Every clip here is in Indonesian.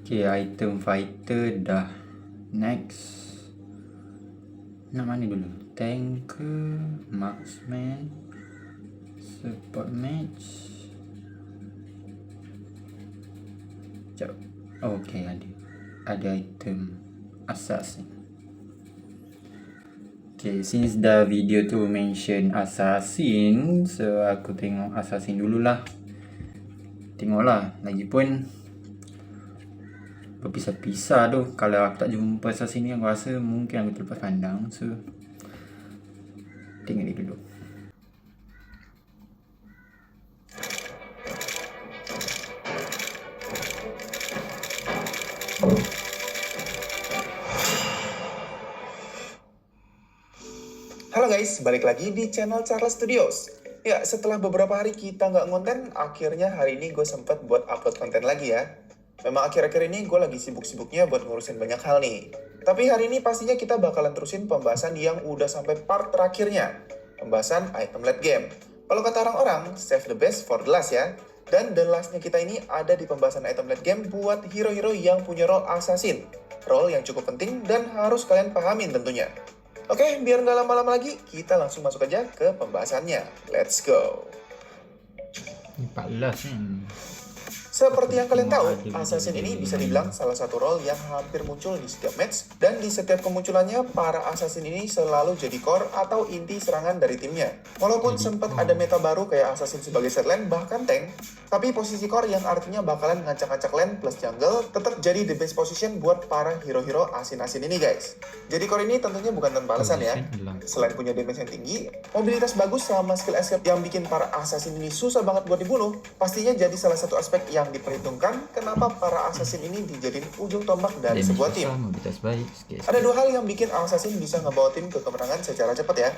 Okay, item fighter dah. Next. Nak mana dulu? Tanker, marksman, support match. Sekejap. Okay, ada item assassin. Okay, since dah video tu mention assassin, so aku tengok assassin dululah. Tengoklah, lagipun berpisah-pisah tu. Kalau aku tak jumpa assassin ni, aku rasa mungkin aku terlepas pandang. So tengok ni dulu. Halo guys, balik lagi di channel Charles Studios. Ya, setelah beberapa hari kita nggak ngonten, akhirnya hari ini gue sempet buat upload konten lagi ya. Memang akhir-akhir ini gue lagi sibuk-sibuknya buat ngurusin banyak hal nih. Tapi hari ini pastinya kita bakalan terusin pembahasan yang udah sampai part terakhirnya. Pembahasan item late game. Kalau kata orang-orang, save the best for the last ya. Dan the lastnya kita ini ada di pembahasan item late game buat hero-hero yang punya role assassin. Role yang cukup penting dan harus kalian pahamin tentunya. Oke, biar nggak lama-lama lagi, kita langsung masuk aja ke pembahasannya. Let's go! 14 kan. Seperti yang kalian tahu, Assassin ini bisa dibilang salah satu role yang hampir muncul di setiap match, dan di setiap kemunculannya, para Assassin ini selalu jadi core atau inti serangan dari timnya. Walaupun sempat ada meta baru kayak Assassin sebagai set lane, bahkan tank, tapi posisi core yang artinya bakalan ngacak-ngacak lane plus jungle tetap jadi the best position buat para hero-hero asin-asin ini guys. Jadi core ini tentunya bukan tanpa alasan ya. Selain punya damage yang tinggi, mobilitas bagus sama skill escape yang bikin para Assassin ini susah banget buat dibunuh, pastinya jadi salah satu aspek yang diperhitungkan kenapa para assassin ini dijadiin ujung tombak dari sebuah tim. Ada dua hal yang bikin assassin bisa ngebawa tim ke kemenangan secara cepat ya.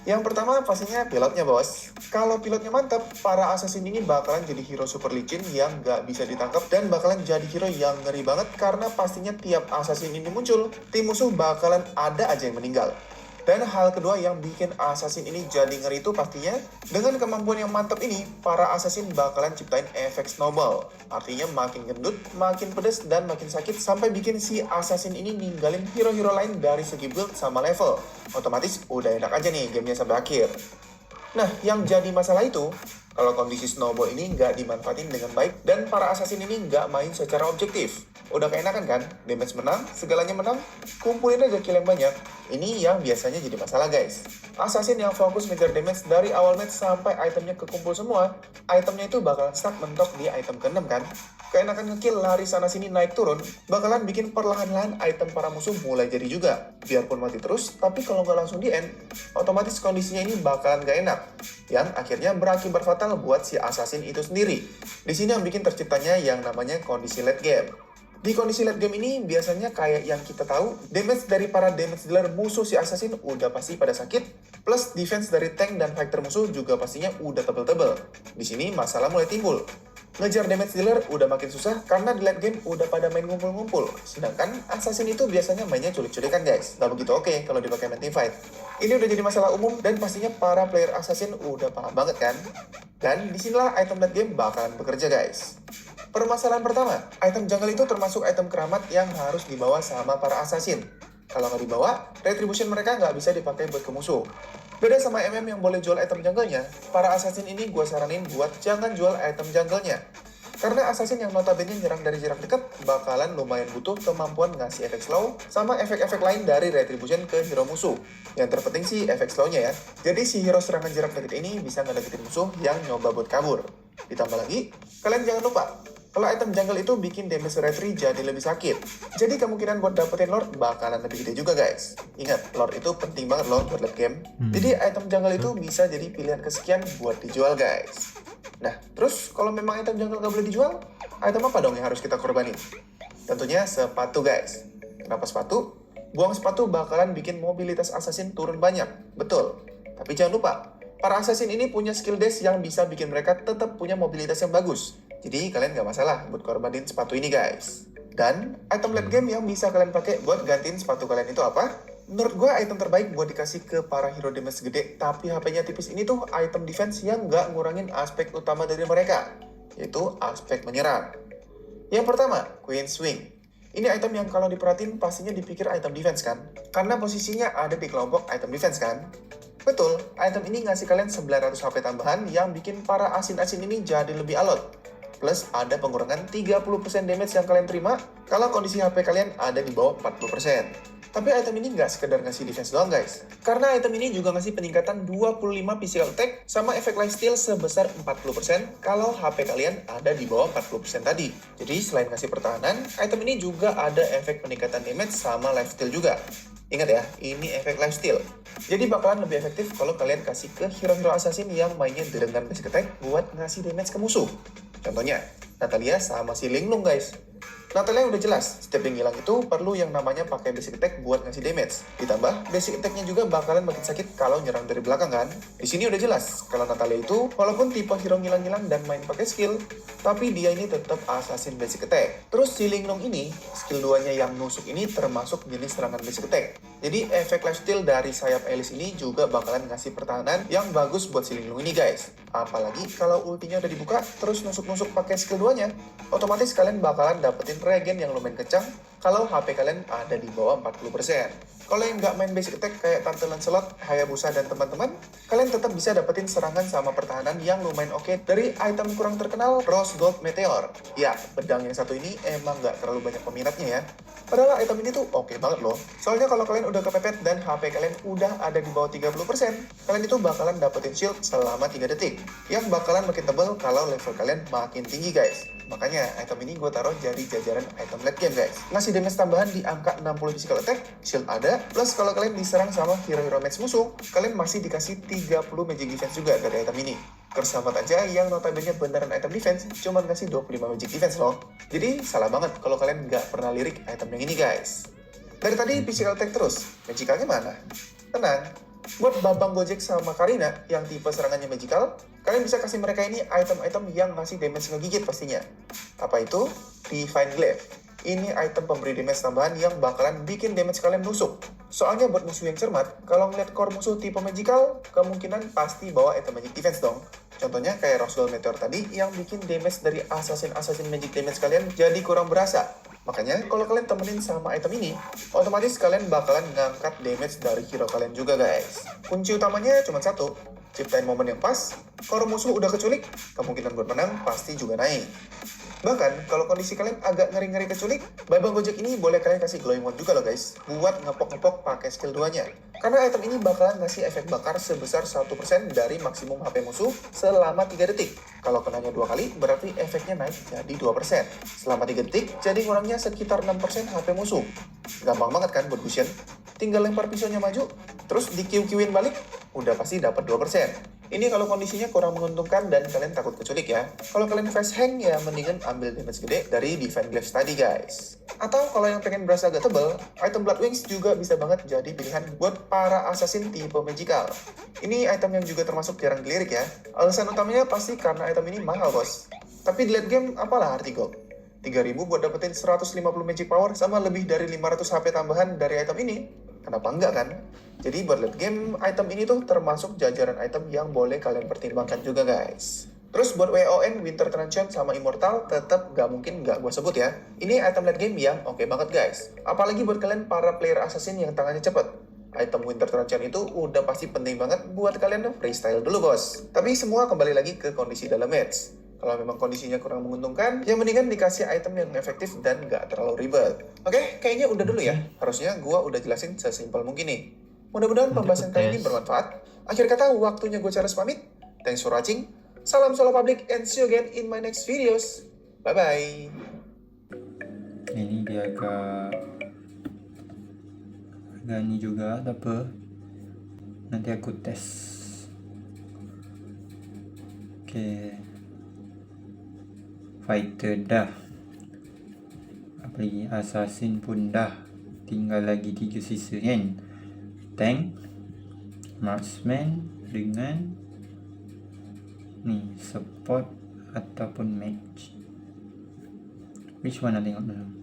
Yang pertama pastinya pilotnya bos. Kalau pilotnya mantap, para assassin ini bakalan jadi hero super licin yang nggak bisa ditangkap dan bakalan jadi hero yang ngeri banget karena pastinya tiap assassin ini muncul, tim musuh bakalan ada aja yang meninggal. Dan hal kedua yang bikin assassin ini jadi ngeri itu pastinya, dengan kemampuan yang mantap ini, para assassin bakalan ciptain efek snowball. Artinya makin gendut, makin pedes, dan makin sakit sampai bikin si assassin ini ninggalin hero-hero lain dari segi build sama level. Otomatis udah enak aja nih gamenya sampai akhir. Nah, yang jadi masalah itu, kalau kondisi snowball ini nggak dimanfaatin dengan baik dan para assassin ini nggak main secara objektif. Udah keenakan kan? Damage menang, segalanya menang, kumpulin aja kill yang banyak. Ini yang biasanya jadi masalah guys. Assassin yang fokus ngejar damage dari awal match sampai itemnya kekumpul semua, itemnya itu bakalan stuck mentok di item ke-6 kan? Keenakan ngekill lari sana-sini naik turun, bakalan bikin perlahan-lahan item para musuh mulai jadi juga. Biarpun mati terus, tapi kalau nggak langsung di end, otomatis kondisinya ini bakalan nggak enak. Yang akhirnya berakibat fatal buat si assassin itu sendiri. Di sini yang bikin terciptanya yang namanya kondisi late game. Di kondisi late game ini biasanya kayak yang kita tahu, damage dari para damage dealer musuh si assassin udah pasti pada sakit, plus defense dari tank dan fighter musuh juga pastinya udah tebel-tebel. Di sini masalah mulai timbul. Ngejar damage dealer udah makin susah karena di late game udah pada main ngumpul-ngumpul. Sedangkan assassin itu biasanya mainnya culik-culikan guys. Gak begitu oke kalau dipakai main teamfight. Ini udah jadi masalah umum dan pastinya para player assassin udah paham banget kan. Dan disinilah item late game bakalan bekerja guys. Permasalahan pertama, item jungle itu termasuk item keramat yang harus dibawa sama para assassin. Kalau nggak dibawa, retribution mereka nggak bisa dipakai buat ke musuh. Beda sama MM yang boleh jual item jungle-nya, para assassin ini gue saranin buat jangan jual item jungle-nya. Karena assassin yang notabene nyerang dari jarak dekat bakalan lumayan butuh kemampuan ngasih efek slow sama efek-efek lain dari retribution ke hero musuh. Yang terpenting sih efek slow-nya ya. Jadi si hero serangan jarak dekat ini bisa ngedeketin musuh yang nyoba buat kabur. Ditambah lagi, kalian jangan lupa, kalau item jungle itu bikin damage retri jadi lebih sakit. Jadi kemungkinan buat dapetin lord bakalan lebih gede juga guys. Ingat, lord itu penting banget loh buat late game. Jadi item jungle itu bisa jadi pilihan kesekian buat dijual guys. Nah, terus kalau memang item jungle gak boleh dijual, item apa dong yang harus kita korbanin? Tentunya sepatu guys. Kenapa sepatu? Buang sepatu bakalan bikin mobilitas assassin turun banyak. Betul. Tapi jangan lupa, para assassin ini punya skill dash yang bisa bikin mereka tetap punya mobilitas yang bagus. Jadi kalian nggak masalah buat korbanin sepatu ini guys. Dan item late game yang bisa kalian pakai buat gantiin sepatu kalian itu apa? Menurut gue item terbaik buat dikasih ke para hero damage gede tapi HP-nya tipis ini tuh item defense yang nggak ngurangin aspek utama dari mereka, yaitu aspek menyerang. Yang pertama, Queen Swing. Ini item yang kalau diperhatiin pastinya dipikir item defense kan? Karena posisinya ada di kelompok item defense kan? Betul, item ini ngasih kalian 900 HP tambahan yang bikin para asin-asin ini jadi lebih alot. Plus ada pengurangan 30% damage yang kalian terima kalau kondisi HP kalian ada di bawah 40%. Tapi item ini nggak sekedar ngasih defense doang guys. Karena item ini juga ngasih peningkatan 25 physical attack sama efek lifesteal sebesar 40% kalau HP kalian ada di bawah 40% tadi. Jadi selain ngasih pertahanan, item ini juga ada efek peningkatan damage sama lifesteal juga. Ingat ya, ini efek lifesteal. Jadi bakalan lebih efektif kalau kalian kasih ke hero-hero assassin yang mainnya dengan basic attack buat ngasih damage ke musuh. Contohnya, Natalia sama si Linglong guys. Natalia udah jelas, setiap yang hilang itu perlu yang namanya pakai basic attack buat ngasih damage. Ditambah, basic attack-nya juga bakalan makin sakit kalau nyerang dari belakang kan? Di sini udah jelas, kalau Natalia itu walaupun tipe hero ngilang-ngilang dan main pakai skill, tapi dia ini tetap assassin basic attack. Terus si Linglong ini, skill 2-nya yang nusuk ini termasuk jenis serangan basic attack. Jadi efek lifesteal dari sayap Alice ini juga bakalan ngasih pertahanan yang bagus buat si Linglong ini guys. Apalagi kalau ultinya udah dibuka, terus nusuk-nusuk pakai skill 2-nya, otomatis kalian bakalan dapetin regen yang lumayan kencang kalau HP kalian ada di bawah 40%. Kalau yang nggak main basic attack kayak Tante Lancelot, Hayabusa, dan teman-teman, kalian tetap bisa dapetin serangan sama pertahanan yang lumayan oke dari item kurang terkenal Rose Gold Meteor. Ya, pedang yang satu ini emang nggak terlalu banyak peminatnya ya. Padahal item ini tuh oke banget loh. Soalnya kalau kalian udah kepepet dan HP kalian udah ada di bawah 30%, kalian itu bakalan dapetin shield selama 3 detik. Yang bakalan makin tebal kalau level kalian makin tinggi guys. Makanya item ini gue taruh jadi jajaran item late game guys. Ngasih damage tambahan di angka 60 physical attack, shield ada, plus kalau kalian diserang sama hero-hero match musuh, kalian masih dikasih 30 magic defense juga dari item ini. Kersahabat aja yang notabene beneran item defense, cuma ngasih 25 magic defense loh. Jadi salah banget kalau kalian nggak pernah lirik item yang ini guys. Dari tadi physical attack terus, magicalnya mana? Tenang, buat Babang Gojek sama Karina yang tipe serangannya magical, kalian bisa kasih mereka ini item-item yang ngasih damage ngegigit pastinya. Apa itu? Divine Glaive. Ini item pemberi damage tambahan yang bakalan bikin damage kalian nusuk. Soalnya buat musuh yang cermat, kalau ngeliat core musuh tipe magical, kemungkinan pasti bawa item magic defense dong. Contohnya kayak Rose Gold Meteor tadi yang bikin damage dari assassin magic damage kalian jadi kurang berasa. Makanya kalau kalian temenin sama item ini, otomatis kalian bakalan ngangkat damage dari hero kalian juga guys. Kunci utamanya cuma satu, ciptain momen yang pas, kalau musuh udah keculik, kemungkinan buat menang pasti juga naik. Bahkan, kalau kondisi kalian agak ngeri-ngeri keculik, Babang Gojek ini boleh kalian kasih glowing mode juga loh guys, buat ngepok-ngepok pakai skill 2-nya. Karena item ini bakalan ngasih efek bakar sebesar 1% dari maksimum HP musuh selama 3 detik. Kalau kenanya 2 kali, berarti efeknya naik jadi 2%. Selama 3 detik, jadi ngurangnya sekitar 6% HP musuh. Gampang banget kan buat Gusion? Tinggal lempar pisaunya maju, terus di-Q-Q-in balik, udah pasti dapat 2%. Ini kalau kondisinya kurang menguntungkan dan kalian takut keculik ya. Kalau kalian fast hang ya mendingan ambil damage gede dari Divine Glaive tadi guys. Atau kalau yang pengen berasa agak tebel, item Blood Wings juga bisa banget jadi pilihan buat para assassin tipe magical. Ini item yang juga termasuk jarang dilirik ya. Alasan utamanya pasti karena item ini mahal bos. Tapi di late game apalah arti gold? 3000 buat dapetin 150 magic power sama lebih dari 500 HP tambahan dari item ini. Kenapa enggak kan? Jadi buat late game, item ini tuh termasuk jajaran item yang boleh kalian pertimbangkan juga guys. Terus buat WON, Winter Truncheon sama Immortal tetap gak mungkin gak gue sebut ya. Ini item late game yang oke banget guys. Apalagi buat kalian para player assassin yang tangannya cepet. Item Winter Truncheon itu udah pasti penting banget buat kalian freestyle dulu bos. Tapi semua kembali lagi ke kondisi dalam match. Kalau memang kondisinya kurang menguntungkan, ya mendingan dikasih item yang efektif dan gak terlalu ribet. Oke, kayaknya udah dulu ya. Harusnya gue udah jelasin sesimpel mungkin nih. Mudah-mudahan pembahasan kali ini bermanfaat. Akhir kata, waktunya gue Charles pamit. Thanks for watching. Salam solo public and see you again in my next videos. Bye-bye. Ini dia agak ini juga apa? Nanti aku tes. Oke. Fighter dah. Apalagi assassin pun dah. Tinggal lagi 3 sisa kan. Tank, marksman dengan ni support ataupun mage. Which one nak tengok dulu?